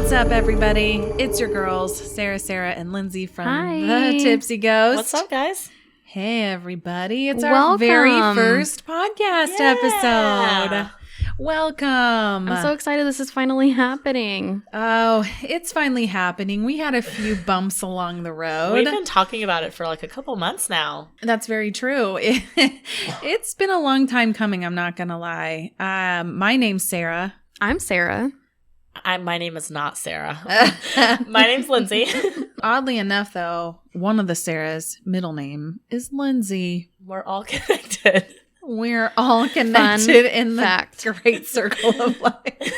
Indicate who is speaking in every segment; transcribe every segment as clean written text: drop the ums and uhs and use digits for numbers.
Speaker 1: What's up, everybody? It's your girls, Sarah, and Lindsay from
Speaker 2: Hi.
Speaker 1: The Tipsy Ghost.
Speaker 3: What's up, guys?
Speaker 1: Hey, everybody. It's
Speaker 2: Welcome.
Speaker 1: our very first podcast episode. Welcome.
Speaker 2: I'm so excited this is finally happening.
Speaker 1: Oh, it's finally happening. We had a few bumps along the road.
Speaker 3: We've been talking about it for like a couple months now.
Speaker 1: That's very true. It's been a long time coming, I'm not going to lie. My name's Sarah.
Speaker 2: I'm Sarah.
Speaker 3: My name is not Sarah. My name's Lindsay.
Speaker 1: Oddly enough, though, one of the Sarah's middle name is Lindsay.
Speaker 3: We're all connected.
Speaker 1: We're all connected in the
Speaker 2: fact.
Speaker 1: great circle of life.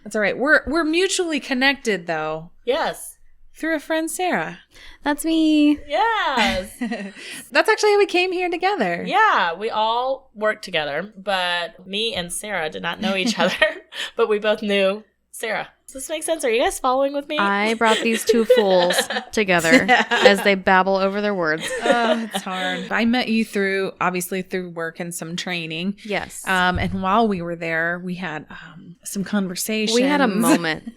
Speaker 1: That's all right. We're mutually connected, though,
Speaker 3: Yes.
Speaker 1: through a friend, Sarah.
Speaker 2: That's me.
Speaker 3: Yes.
Speaker 1: That's actually how we came here together.
Speaker 3: Yeah, we all worked together, but me and Sarah did not know each other, but we both knew Sarah. Does this make sense? Are you guys following with me?
Speaker 2: I brought these two fools together as they babble over their words.
Speaker 1: Oh, it's hard. I met you obviously through work and some training.
Speaker 2: Yes.
Speaker 1: And while we were there, we had some conversations.
Speaker 2: We had a moment.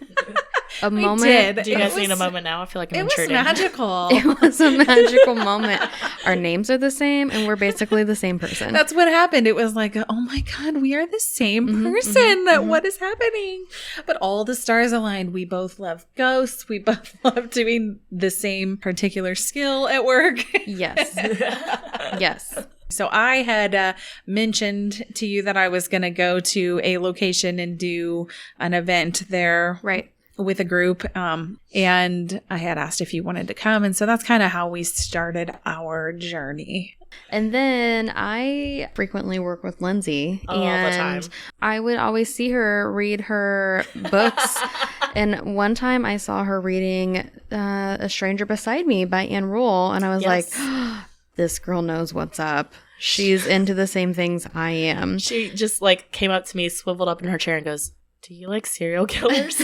Speaker 2: A moment.
Speaker 1: did.
Speaker 3: Do you
Speaker 1: It
Speaker 3: guys
Speaker 1: was-
Speaker 3: need a moment now? I feel like I'm
Speaker 1: It was
Speaker 3: intruding.
Speaker 1: magical.
Speaker 2: It was a magical moment. Our names are the same and we're basically the same person.
Speaker 1: That's what happened. It was like, oh my God, we are the same person. What is happening? But all the stars aligned. We both love ghosts. We both love doing the same particular skill at work.
Speaker 2: Yes. Yes.
Speaker 1: So I had mentioned to you that I was going to go to a location and do an event there.
Speaker 2: Right.
Speaker 1: With a group, and I had asked if you wanted to come, and so that's kind of how we started our journey.
Speaker 2: And then I frequently work with Lindsay,
Speaker 3: All the
Speaker 2: and
Speaker 3: time.
Speaker 2: I would always see her read her books. And one time I saw her reading A Stranger Beside Me by Anne Rule, and I was
Speaker 3: Yes.
Speaker 2: like, this girl knows what's up. She's into the same things I am.
Speaker 3: She just like came up to me, swiveled up in her chair and goes, "Do you like serial killers?"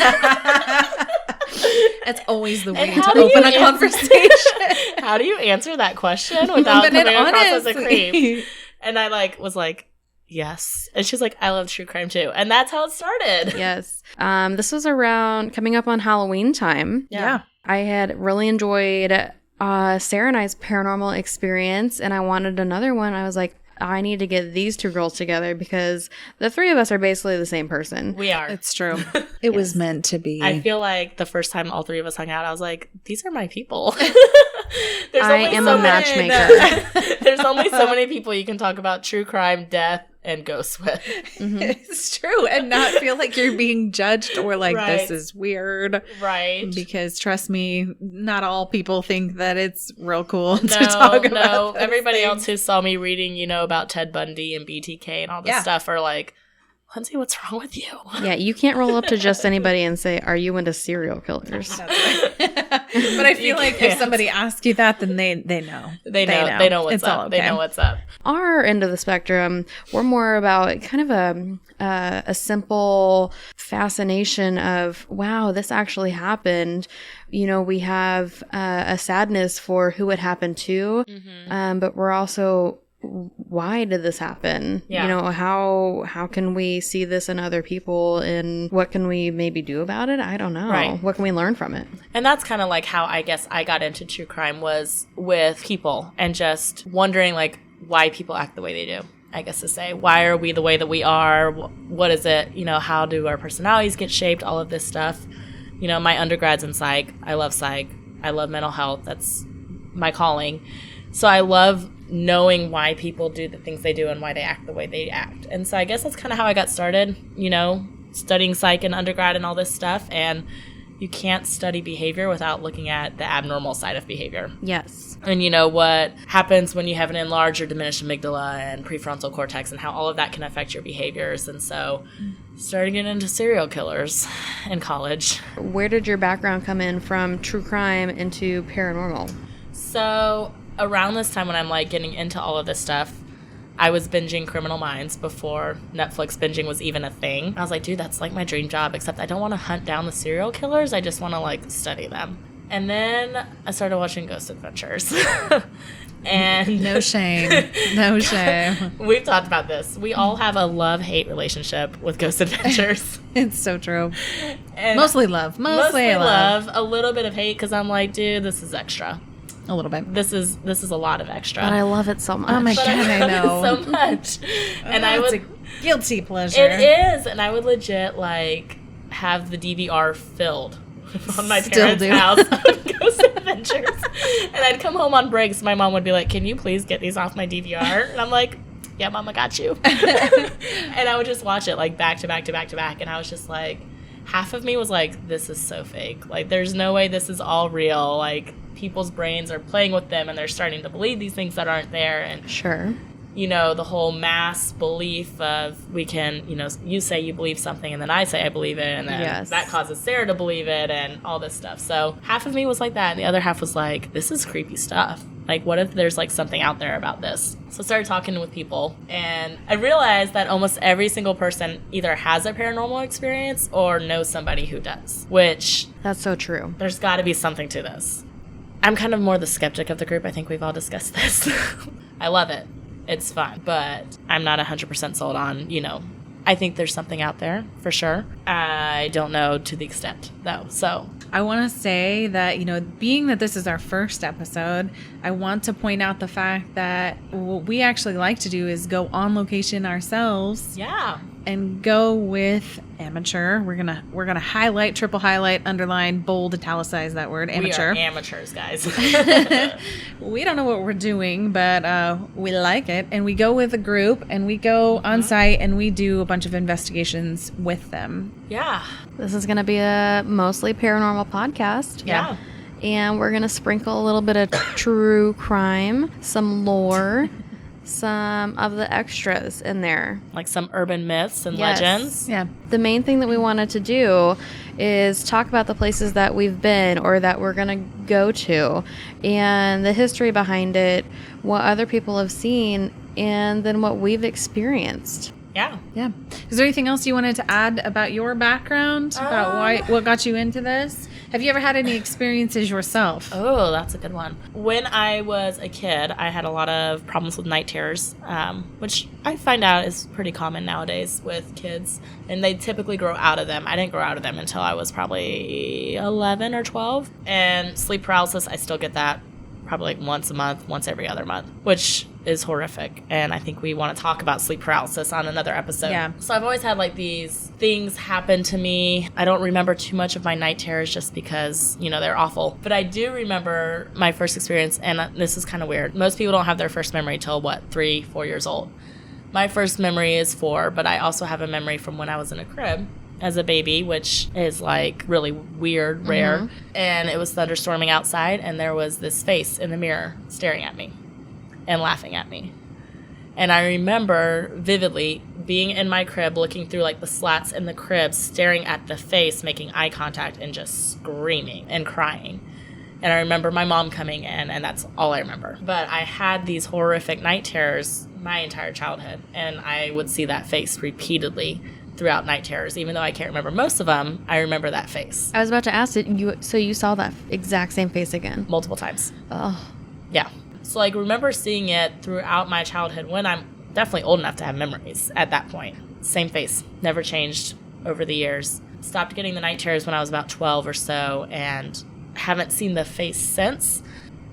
Speaker 1: That's always the way
Speaker 3: And how
Speaker 1: to
Speaker 3: do you
Speaker 1: open a
Speaker 3: answer-
Speaker 1: conversation.
Speaker 3: How do you answer that question without
Speaker 1: Open it
Speaker 3: coming across as a
Speaker 1: honestly.
Speaker 3: creep? And I was like, yes. And she's like, I love true crime too. And that's how it started.
Speaker 2: Yes. This was around coming up on Halloween time.
Speaker 1: Yeah.
Speaker 2: I had really enjoyed Sarah and I's paranormal experience, and I wanted another one. I was like, I need to get these two girls together because the three of us are basically the same person.
Speaker 3: We are.
Speaker 1: It's true. It was meant to be.
Speaker 3: I feel like the first time all three of us hung out, I was like, these are my people.
Speaker 2: I am a matchmaker.
Speaker 3: There's only so many people you can talk about true crime, death, and ghosts with.
Speaker 1: It's true, and not feel like you're being judged or like
Speaker 3: Right.
Speaker 1: this is weird.
Speaker 3: Right.
Speaker 1: Because trust me, not all people think that it's real cool to
Speaker 3: No,
Speaker 1: talk about.
Speaker 3: no.
Speaker 1: those
Speaker 3: Everybody
Speaker 1: things.
Speaker 3: else who saw me reading, about Ted Bundy and BTK and all this
Speaker 1: Yeah.
Speaker 3: stuff are like, Lindsay, what's wrong with you?
Speaker 2: Yeah, you can't roll up to just anybody and say, "Are you into serial killers?"
Speaker 1: That's right. But I feel
Speaker 3: You
Speaker 1: like if
Speaker 3: can't.
Speaker 1: somebody asks you that, then they know.
Speaker 3: They know what's
Speaker 1: It's
Speaker 3: up.
Speaker 1: all okay.
Speaker 3: They know what's up.
Speaker 2: Our end of the spectrum, we're more about kind of a simple fascination of, wow, this actually happened. We have a sadness for who it happened to, but we're also, why did this happen?
Speaker 3: Yeah.
Speaker 2: How can we see this in other people, and what can we maybe do about it? I don't know.
Speaker 3: Right.
Speaker 2: What can we learn from it?
Speaker 3: And that's kind of like how I guess I got into true crime, was with people and just wondering like why people act the way they do. I guess to say, why are we the way that we are? What is it? How do our personalities get shaped? All of this stuff. My undergrad's in psych. I love psych. I love mental health. That's my calling. So I love knowing why people do the things they do and why they act the way they act. And so I guess that's kind of how I got started, studying psych in undergrad and all this stuff. And you can't study behavior without looking at the abnormal side of behavior.
Speaker 2: Yes.
Speaker 3: And what happens when you have an enlarged or diminished amygdala and prefrontal cortex, and how all of that can affect your behaviors. And so starting getting into serial killers in college.
Speaker 2: Where did your background come in from true crime into paranormal?
Speaker 3: So around this time when I'm getting into all of this stuff, I was binging Criminal Minds before Netflix binging was even a thing. I was like, dude, that's my dream job, except I don't want to hunt down the serial killers. I just want to study them. And then I started watching Ghost Adventures. And
Speaker 1: No shame. No shame.
Speaker 3: We've talked about this. We all have a love-hate relationship with Ghost Adventures.
Speaker 1: It's so true.
Speaker 3: And
Speaker 1: Mostly love. Mostly love.
Speaker 3: A little bit of hate because I'm like, dude, this is extra.
Speaker 1: A little bit.
Speaker 3: This is a lot of extra.
Speaker 2: But I love it so much.
Speaker 1: Oh my
Speaker 3: But
Speaker 1: God, I
Speaker 3: love
Speaker 1: know.
Speaker 3: it so much. And I
Speaker 1: It's
Speaker 3: would.
Speaker 1: a guilty pleasure.
Speaker 3: It is, and I would legit like have the DVR filled on my
Speaker 1: Still
Speaker 3: parents'
Speaker 1: do.
Speaker 3: house of Ghost Adventures. And I'd come home on breaks. My mom would be like, "Can you please get these off my DVR?" And I'm like, "Yeah, Mom, I got you." And I would just watch it like back to back to back to back, and I was just like, half of me was like, "This is so fake. Like, there's no way this is all real. Like, people's brains are playing with them, and they're starting to believe these things that aren't there." And
Speaker 2: Sure.
Speaker 3: you know, the whole mass belief of we can, you know, you say you believe something and then I say I believe it and then
Speaker 2: Yes.
Speaker 3: that causes Sarah to believe it and all this stuff. So half of me was like that and the other half was like, this is creepy stuff. Like, what if there's like something out there about this? So I started talking with people and I realized that almost every single person either has a paranormal experience or knows somebody who does, which
Speaker 2: That's so true.
Speaker 3: there's got to be something to this. I'm kind of more the skeptic of the group. I think we've all discussed this. I love it. It's fun, but I'm not 100% sold on, you know, I think there's something out there for sure. I don't know to the extent though. So
Speaker 1: I want to say that, you know, being that this is our first episode, I want to point out the fact that what we actually like to do is go on location ourselves
Speaker 3: yeah,
Speaker 1: and go with amateur. We're gonna highlight, triple highlight, underline, bold, italicize that word, amateur.
Speaker 3: we are amateurs, guys.
Speaker 1: We don't know what we're doing, but we like it. And we go with a group and we go on site and we do a bunch of investigations with them.
Speaker 3: Yeah,
Speaker 2: This is going to be a mostly paranormal podcast.
Speaker 3: yeah.
Speaker 2: And we're going to sprinkle a little bit of true crime, some lore, some of the extras in there.
Speaker 3: Like some urban myths and
Speaker 2: Yes.
Speaker 3: legends.
Speaker 1: Yeah.
Speaker 2: The main thing that we wanted to do is talk about the places that we've been or that we're going to go to and the history behind it, what other people have seen, and then what we've experienced.
Speaker 3: Yeah.
Speaker 1: Yeah. Is there anything else you wanted to add about your background? About what got you into this? Have you ever had any experiences yourself?
Speaker 3: Oh, that's a good one. When I was a kid, I had a lot of problems with night terrors, which I find out is pretty common nowadays with kids. And they typically grow out of them. I didn't grow out of them until I was probably 11 or 12. And sleep paralysis, I still get that probably like once a month, once every other month, which is horrific. And I think we want to talk about sleep paralysis on another episode.
Speaker 1: Yeah.
Speaker 3: So I've always had like these things happen to me. I don't remember too much of my night terrors just because, you know, they're awful. But I do remember my first experience, and this is kind of weird. Most people don't have their first memory till, 3-4 years old. My first memory is 4, but I also have a memory from when I was in a crib as a baby, which is like really weird, rare. And it was thunderstorming outside, and there was this face in the mirror staring at me and laughing at me. And I remember vividly being in my crib, looking through like the slats in the crib, staring at the face, making eye contact, and just screaming and crying. And I remember my mom coming in, and that's all I remember. But I had these horrific night terrors my entire childhood, and I would see that face repeatedly throughout night terrors. Even though I can't remember most of them, I remember that face
Speaker 2: I was about to ask it. So you saw that exact same face again?
Speaker 3: multiple times.
Speaker 2: Oh,
Speaker 3: Yeah. So, like, remember seeing it throughout my childhood when I'm definitely old enough to have memories at that point. Same face. Never changed over the years. Stopped getting the night terrors when I was about 12 or so, and haven't seen the face since.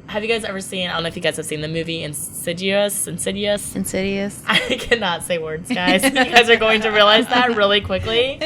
Speaker 3: Have you guys ever seen, I don't know if you guys have seen the movie Insidious?
Speaker 2: Insidious.
Speaker 3: I cannot say words, guys. You guys are going to realize that really quickly.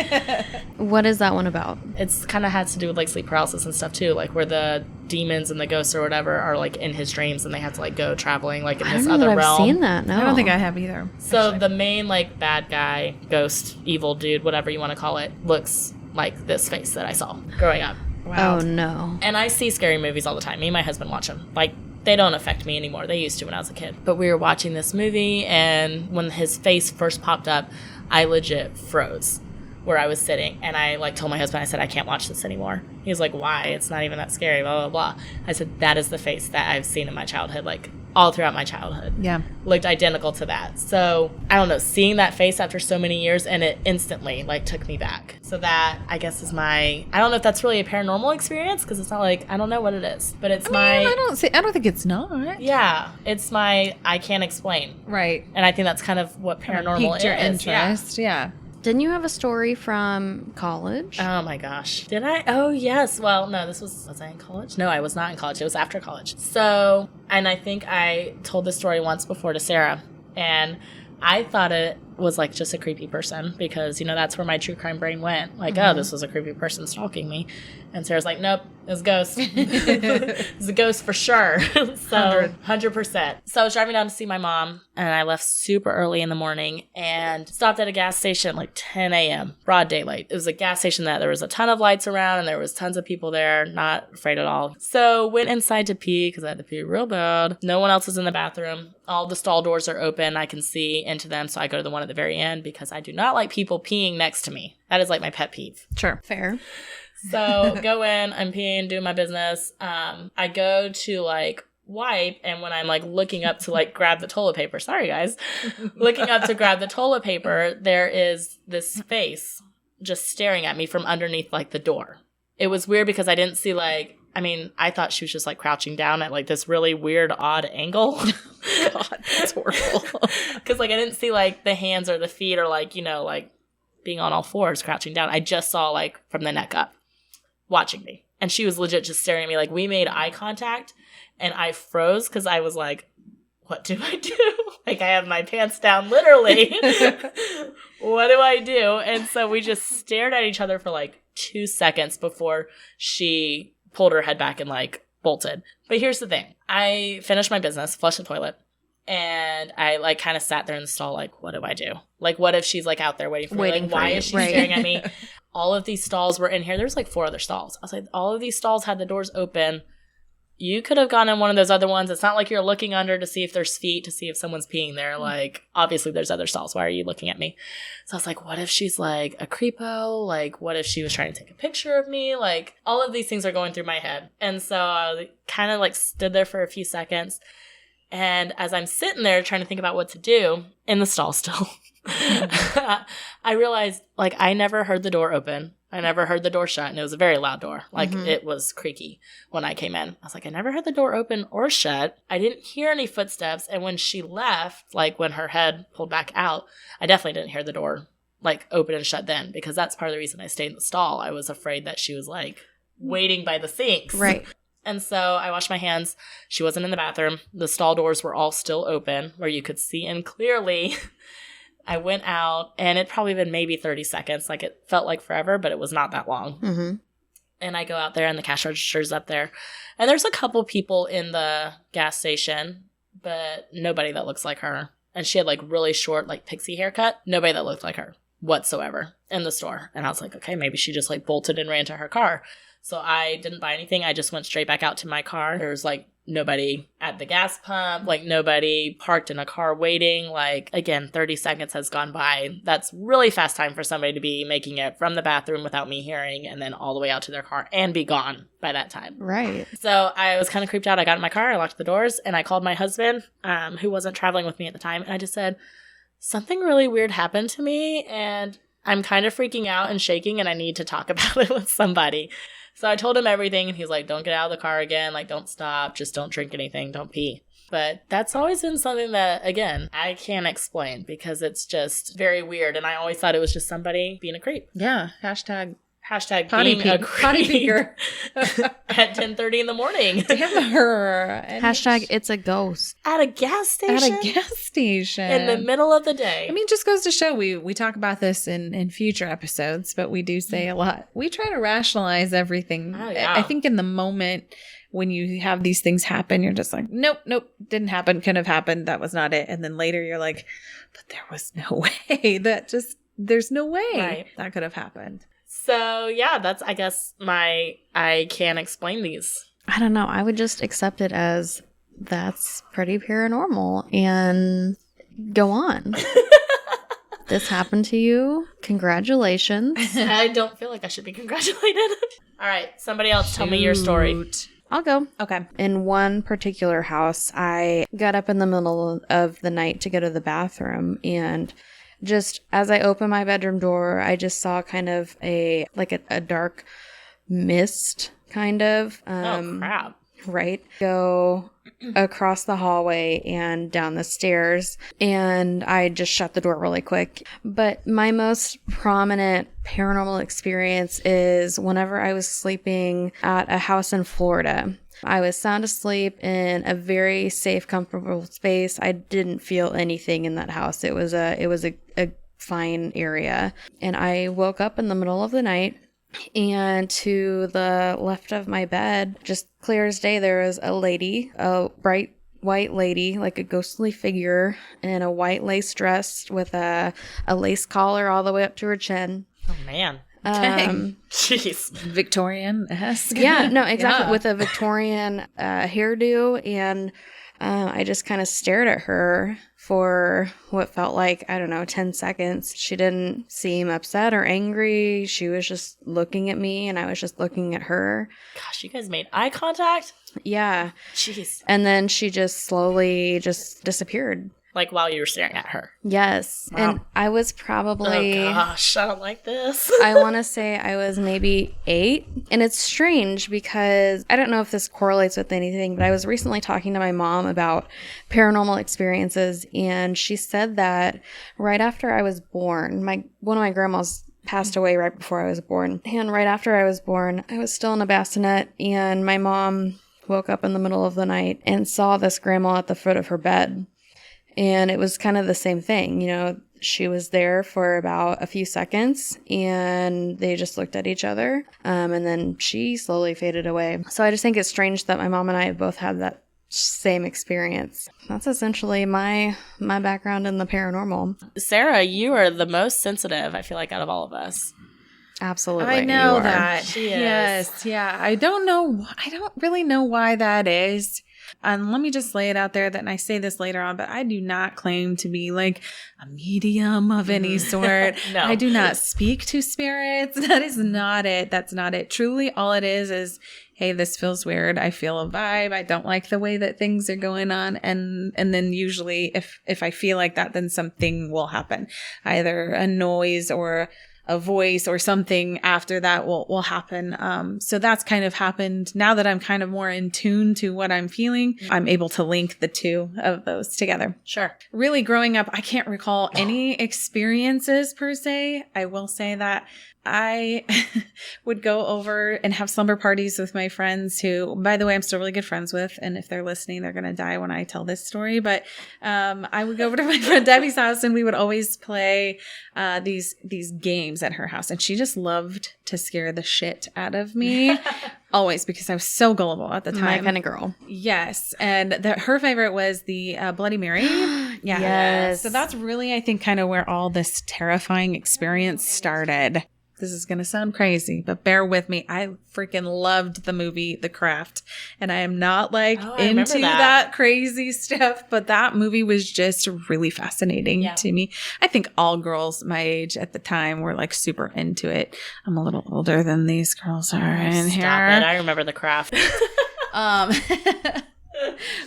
Speaker 2: What is that one about?
Speaker 3: It's kind of has to do with like sleep paralysis and stuff too, like where the demons and the ghosts or whatever are like in his dreams and they have to like go traveling like in
Speaker 2: I
Speaker 3: this
Speaker 2: don't know
Speaker 3: other
Speaker 2: that
Speaker 3: realm.
Speaker 2: I've seen that. No,
Speaker 1: I don't think I have either.
Speaker 3: So
Speaker 1: actually.
Speaker 3: the main like bad guy, ghost, evil dude, whatever you want to call it, looks like this face that I saw growing up.
Speaker 1: Wow.
Speaker 2: Oh no.
Speaker 3: And I see scary movies all the time. Me and my husband watch them. Like, they don't affect me anymore. They used to when I was a kid. But we were watching this movie, and when his face first popped up, I legit froze where I was sitting. And I, like, told my husband, I said, I can't watch this anymore. He was like, why? It's not even that scary, blah, blah, blah. I said, that is the face that I've seen in my childhood, like, all throughout my childhood.
Speaker 1: Yeah.
Speaker 3: Looked identical to that. So I don't know, seeing that face after so many years, and it instantly like took me back. So that, I guess, is I don't know if that's really a paranormal experience, because it's not like, I don't know what it is, but it's
Speaker 1: I don't think it's not.
Speaker 3: Yeah, it's I can't explain.
Speaker 1: Right.
Speaker 3: And I think that's kind of what paranormal
Speaker 1: Piqued your
Speaker 3: is.
Speaker 1: interest. Yeah.
Speaker 2: Didn't you have a story from college?
Speaker 3: Oh my gosh. Did I? Oh yes. Well, no, was I in college? No, I was not in college. It was after college. So, and I think I told this story once before to Sarah, and I thought it was like just a creepy person, because, you know, that's where my true crime brain went. Like, oh, this was a creepy person stalking me. And Sarah's like, nope, it was a ghost. It's a ghost for sure. So 100%. So I was driving down to see my mom, and I left super early in the morning and stopped at a gas station like 10 a.m., broad daylight. It was a gas station that there was a ton of lights around, and there was tons of people there, not afraid at all. So went inside to pee, because I had to pee real bad. No one else is in the bathroom. All the stall doors are open. I can see into them. So I go to the one at the very end, because I do not like people peeing next to me. That is like my pet peeve.
Speaker 1: Sure.
Speaker 2: Fair.
Speaker 3: So go in, I'm peeing, doing my business. I go to like wipe, and when I'm like looking up to like grab the toilet paper, sorry guys, looking up to grab the toilet paper, there is this face just staring at me from underneath like the door. It was weird because I didn't see I thought she was just like crouching down at like this really weird, odd angle. God, that's horrible. Because like I didn't see like the hands or the feet or like, you know, like being on all fours, crouching down. I just saw like from the neck up, watching me. And she was legit just staring at me. Like, we made eye contact, and I froze because I was like, what do I do? Like, I have my pants down, literally. What do I do? And so we just stared at each other for like 2 seconds before she pulled her head back and like bolted. But here's the thing. I finished my business, flushed the toilet, and I like kind of sat there in the stall like, what do I do? Like, what if she's like out there waiting for me? Like, why is she staring at me? All of these stalls were in here. There's like 4 other stalls. I was like, all of these stalls had the doors open. You could have gone in one of those other ones. It's not like you're looking under to see if there's feet, to see if someone's peeing there. Like, obviously there's other stalls. Why are you looking at me? So I was like, what if she's like a creepo? Like, what if she was trying to take a picture of me? Like, all of these things are going through my head. And so I kind of like stood there for a few seconds. And as I'm sitting there trying to think about what to do in the stall still, I realized like I never heard the door open. I never heard the door shut, and it was a very loud door. Like, it was creaky when I came in. I was like, I never heard the door open or shut. I didn't hear any footsteps, and when she left, like when her head pulled back out, I definitely didn't hear the door like open and shut then, because that's part of the reason I stayed in the stall. I was afraid that she was like waiting by the sinks.
Speaker 2: Right.
Speaker 3: And so I washed my hands. She wasn't in the bathroom. The stall doors were all still open where you could see in clearly. I went out, and it probably been maybe 30 seconds. Like, it felt like forever, but it was not that long.
Speaker 2: Mm-hmm.
Speaker 3: And I go out there, and the cash register's up there. And there's a couple people in the gas station, but nobody that looks like her. And she had, like, really short, like, pixie haircut. Nobody that looked like her whatsoever in the store. And I was like, okay, maybe she just, like, bolted and ran to her car. So I didn't buy anything. I just went straight back out to my car. There was, like, nobody at the gas pump, like nobody parked in a car waiting. Like, again, 30 seconds has gone by. That's really fast time for somebody to be making it from the bathroom without me hearing, and then all the way out to their car and be gone by that time.
Speaker 2: Right.
Speaker 3: So I was kind of creeped out. I got in my car, I locked the doors, and I called my husband, who wasn't traveling with me at the time. And I just said, something really weird happened to me, and I'm kind of freaking out and shaking, and I need to talk about it with somebody. So I told him everything, and he's like, don't get out of the car again. Like, don't stop. Just don't drink anything. Don't pee. But that's always been something that, again, I can't explain, because it's just very weird. And I always thought it was just somebody being a creep.
Speaker 1: Yeah. Hashtag
Speaker 3: being a creep
Speaker 1: potty peeker
Speaker 3: at 10:30 in the morning.
Speaker 1: Damn her.
Speaker 2: Hashtag it's a ghost.
Speaker 3: At a gas station?
Speaker 1: At a gas station.
Speaker 3: In the middle of the day.
Speaker 1: I mean, just goes to show, we talk about this in future episodes, but we do say a lot. We try to rationalize everything.
Speaker 3: Oh, yeah.
Speaker 1: I think in the moment when you have these things happen, you're just like, nope, didn't happen, couldn't have happened, that was not it. And then later you're like, but there was no way. There's no way that could have happened.
Speaker 3: So, yeah, that's, I guess, I can't explain these.
Speaker 2: I don't know. I would just accept it as that's pretty paranormal and go on. This happened to you. Congratulations.
Speaker 3: I don't feel like I should be congratulated. All right, somebody else tell me your story.
Speaker 2: I'll go.
Speaker 1: Okay.
Speaker 2: In one particular house, I got up in the middle of the night to go to the bathroom, and just as I opened my bedroom door, I just saw kind of a dark mist, kind of.
Speaker 3: Oh, crap.
Speaker 2: Right. Go across the hallway and down the stairs, and I just shut the door really quick. But my most prominent paranormal experience is whenever I was sleeping at a house in Florida. I was sound asleep in a very safe, comfortable space. I didn't feel anything in that house. It was a fine area. And I woke up in the middle of the night, and to the left of my bed, just clear as day, there was a lady, a bright white lady, like a ghostly figure in a white lace dress with a lace collar all the way up to her chin.
Speaker 3: Oh, man.
Speaker 1: Dang.
Speaker 3: Jeez.
Speaker 1: Victorian-esque.
Speaker 2: Yeah, no, exactly.
Speaker 1: Yeah.
Speaker 2: With a Victorian hairdo. And I just kind of stared at her for what felt like, I don't know, 10 seconds. She didn't seem upset or angry. She was just looking at me, and I was just looking at her.
Speaker 3: Gosh, you guys made eye contact?
Speaker 2: Yeah.
Speaker 3: Jeez.
Speaker 2: And then she just slowly just disappeared.
Speaker 3: Like while you were staring at her.
Speaker 2: Yes.
Speaker 3: Wow.
Speaker 2: And I was probably...
Speaker 3: Oh, gosh. I don't like this.
Speaker 2: I want to say I was maybe 8. And it's strange because I don't know if this correlates with anything, but I was recently talking to my mom about paranormal experiences, and she said that right after I was born, one of my grandmas passed away right before I was born. And right after I was born, I was still in a bassinet, and my mom woke up in the middle of the night and saw this grandma at the foot of her bed. And it was kind of the same thing, you know, she was there for about a few seconds, and they just looked at each other, and then she slowly faded away. So I just think it's strange that my mom and I both had that same experience. That's essentially my background in the paranormal.
Speaker 3: Sarah, you are the most sensitive, I feel like, out of all of us.
Speaker 2: Absolutely.
Speaker 1: I know
Speaker 2: you are.
Speaker 1: that.
Speaker 3: She is.
Speaker 1: Yes. Yeah. I don't really know why that is. And let me just lay it out there that I say this later on, but I do not claim to be like a medium of any sort.
Speaker 3: No.
Speaker 1: I do not speak to spirits. That is not it. That's not it. Truly, all it is, hey, this feels weird. I feel a vibe. I don't like the way that things are going on. And then usually if I feel like that, then something will happen. Either a noise or a voice or something after that will happen. So that's kind of happened. Now that I'm kind of more in tune to what I'm feeling, I'm able to link the two of those together.
Speaker 3: Sure.
Speaker 1: Really growing up, I can't recall any experiences per se. I will say that I would go over and have slumber parties with my friends who, by the way, I'm still really good friends with. And if they're listening, they're going to die when I tell this story. But I would go over to my friend Debbie's house, and we would always play these games at her house. And she just loved to scare the shit out of me. Always, because I was so gullible at the time.
Speaker 2: My kind of girl.
Speaker 1: Yes. And her favorite was the Bloody Mary. Yeah.
Speaker 2: Yes.
Speaker 1: So that's really, I think, kind of where all this terrifying experience started. This is going to sound crazy, but bear with me. I freaking loved the movie The Craft, and I am not into that crazy stuff, but that movie was just really fascinating to me. I think all girls my age at the time were like super into it. I'm a little older than these girls are in here.
Speaker 3: Stop it. I remember The Craft.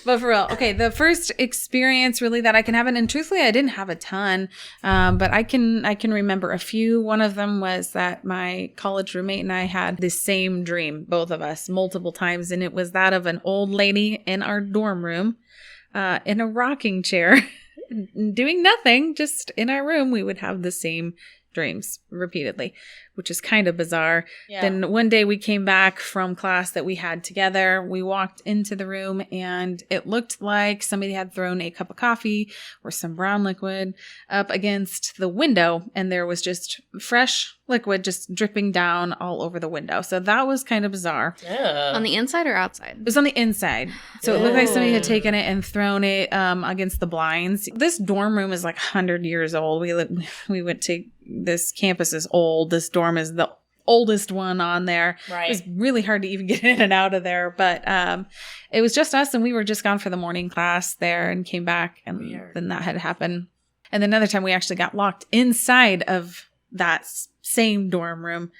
Speaker 1: But for real, okay, the first experience really that I can have, and truthfully, I didn't have a ton, but I can remember a few. One of them was that my college roommate and I had the same dream, both of us, multiple times, and it was that of an old lady in our dorm room, in a rocking chair, doing nothing, just in our room. We would have the same dreams repeatedly, which is kind of bizarre. Yeah. Then one day we came back from class that we had together. We walked into the room, and it looked like somebody had thrown a cup of coffee or some brown liquid up against the window, and there was just fresh liquid just dripping down all over the window. So that was kind of bizarre.
Speaker 3: Yeah.
Speaker 2: On the inside or outside?
Speaker 1: It was on the inside. So it looked like somebody had taken it and thrown it against the blinds. This dorm room is like 100 years old. We went to, this campus is old. This dorm is the oldest one on there.
Speaker 3: Right.
Speaker 1: It was really hard to even get in and out of there. But it was just us, and we were just gone for the morning class there and came back, and then that had happened. And then another time we actually got locked inside of that same dorm room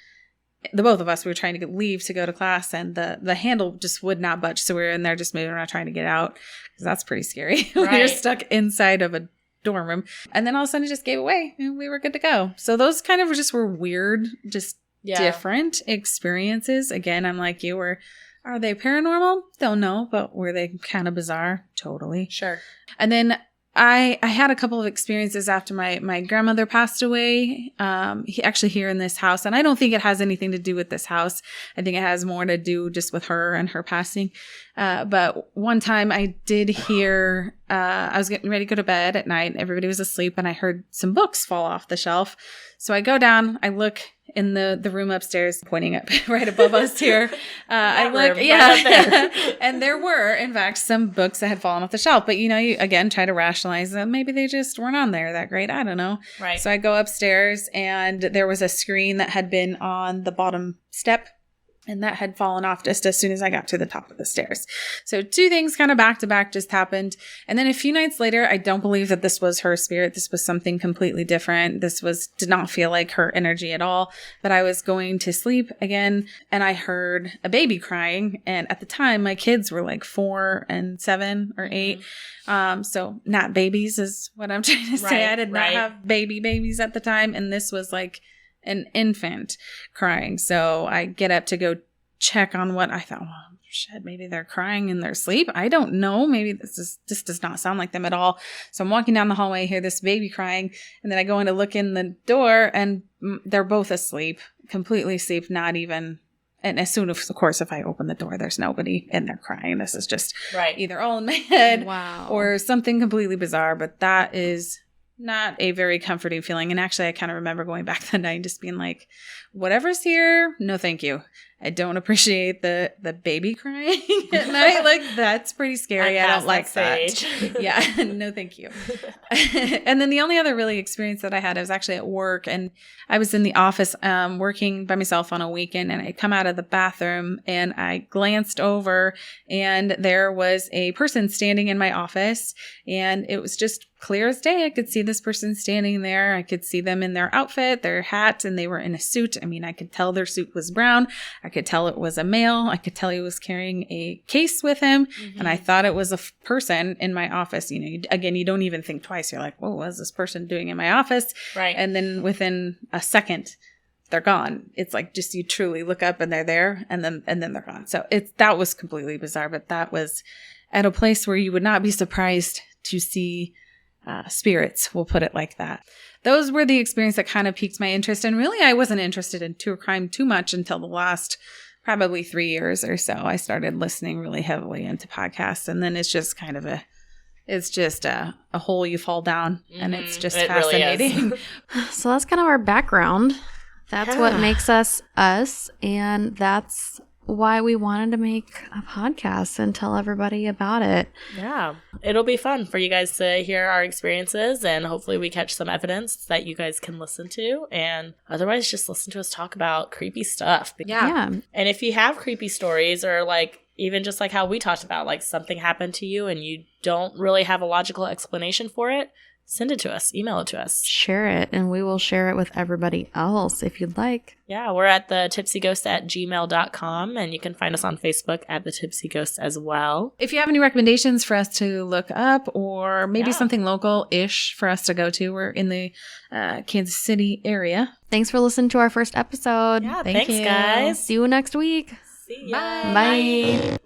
Speaker 1: the both of us, we were trying to leave to go to class, and the handle just would not budge. So we were in there just moving around trying to get out, because that's pretty scary. Right. You're stuck inside of a dorm room. And then all of a sudden it just gave away and we were good to go. So those kind of just were weird, just different experiences. Again, I'm like you, are they paranormal? Don't know, but were they kind of bizarre? Totally.
Speaker 3: Sure.
Speaker 1: And then I had a couple of experiences after my grandmother passed away, actually here in this house. And I don't think it has anything to do with this house. I think it has more to do just with her and her passing. But one time I did hear, I was getting ready to go to bed at night. Everybody was asleep and I heard some books fall off the shelf. So I go down, I look in the room upstairs, pointing up right above us here. I look, and there were, in fact, some books that had fallen off the shelf. But, you again, try to rationalize them. Maybe they just weren't on there that great. I don't know.
Speaker 3: Right.
Speaker 1: So I go upstairs, and there was a screen that had been on the bottom step, and that had fallen off just as soon as I got to the top of the stairs. So 2 things kind of back to back just happened. And then a few nights later, I don't believe that this was her spirit. This was something completely different. Did not feel like her energy at all. But I was going to sleep again and I heard a baby crying. And at the time, my kids were like 4 and 7 or 8. So not babies is what I'm trying to say. I did not have babies at the time. And this was like an infant crying. So I get up to go check on what I thought, well, shit, maybe they're crying in their sleep. I don't know. Maybe this does not sound like them at all. So I'm walking down the hallway, hear this baby crying, and then I go in to look in the door and they're both asleep, completely asleep, not even. And as soon as, of course, if I open the door, there's nobody and they're crying. This is just either all in my head or something completely bizarre. But that is not a very comforting feeling. And actually, I kind of remember going back that night and just being like, whatever's here, no thank you. I don't appreciate the baby crying at night. Like, that's pretty scary. I don't like that. Yeah, no thank you. And then the only other really experience that I had, I was actually at work, and I was in the office working by myself on a weekend, and I come out of the bathroom and I glanced over and there was a person standing in my office, and it was just clear as day. I could see this person standing there. I could see them in their outfit, their hat, and they were in a suit. I mean, I could tell their suit was brown. I could tell it was a male. I could tell he was carrying a case with him. Mm-hmm. And I thought it was a person in my office. Again, you don't even think twice. You're like, whoa, what is this person doing in my office? Right. And then within a second, they're gone. It's like just you truly look up and they're there, and then they're gone. So that was completely bizarre, but that was at a place where you would not be surprised to see spirits, we'll put it like that. Those were the experience that kind of piqued my interest. And really, I wasn't interested in true crime too much until the last probably 3 years or so. I started listening really heavily into podcasts. And then it's just kind of a hole you fall down. And it's just fascinating.
Speaker 2: Really so that's kind of our background. That's what makes us us. And that's why we wanted to make a podcast and tell everybody about it.
Speaker 3: Yeah. It'll be fun for you guys to hear our experiences, and hopefully we catch some evidence that you guys can listen to, and otherwise just listen to us talk about creepy stuff.
Speaker 2: Yeah.
Speaker 3: And if you have creepy stories, or like even just like how we talked about, like something happened to you and you don't really have a logical explanation for it, send it to us. Email it to us.
Speaker 2: Share it, and we will share it with everybody else if you'd like.
Speaker 3: Yeah, we're at the tipsyghost@gmail.com, and you can find us on Facebook at the Tipsy Ghost as well.
Speaker 1: If you have any recommendations for us to look up, or maybe something local-ish for us to go to, we're in the Kansas City area.
Speaker 2: Thanks for listening to our first episode.
Speaker 3: Yeah, thanks, guys.
Speaker 2: See you next week.
Speaker 3: See ya.
Speaker 2: Bye.